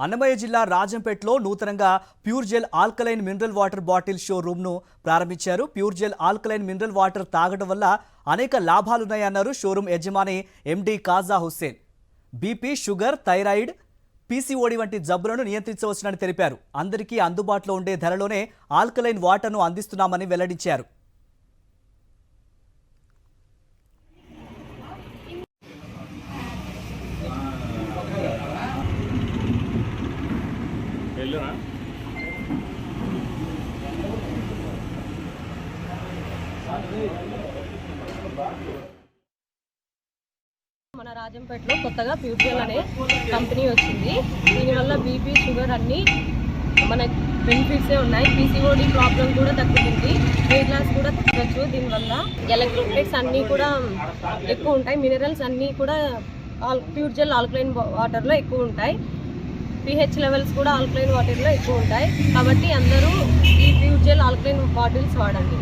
అన్నమయ్య జిల్లా రాజంపేటలో నూతనంగా pure gel alkaline mineral water bottle షోరూమ్ను ప్రారంభించారు. Pure gel alkaline mineral water తాగడం వల్ల అనేక లాభాలున్నాయన్నారు షోరూమ్ యజమాని MD Khaja Hussain. BP, sugar, thyroid, PCOD వంటి జబ్బులను నియంత్రించవచ్చునని తెలిపారు. అందరికీ అందుబాటులో ఉండే ధరలోనే ఆల్కలైన్ వాటర్ను అందిస్తున్నామని వెల్లడించారు. మన రాజంపేటలో కొత్తగా ప్యూర్ జెల్ అనే కంపెనీ వచ్చింది. దీనివల్ల బీపీ, షుగర్ అన్నీ మన బెనిఫిట్సే ఉన్నాయి. పీసీఓడి ప్రాబ్లం కూడా తగ్గుతుంది, వెయిట్ లాస్ కూడా తగ్గచ్చు. దీనివల్ల ఎలక్ట్రోలైట్స్ అన్నీ కూడా ఎక్కువ ఉంటాయి, మినరల్స్ అన్నీ కూడా ప్యూర్ జెల్ ఆల్కలైన్ వాటర్లో ఎక్కువ ఉంటాయి, pH లెవెల్స్ కూడా ఆల్కలైన్ వాటర్లో ఎక్కువ ఉంటాయి. కాబట్టి అందరూ ఈ ప్యూర్ జెల్ ఆల్కలైన్ బాటిల్స్ వాడండి.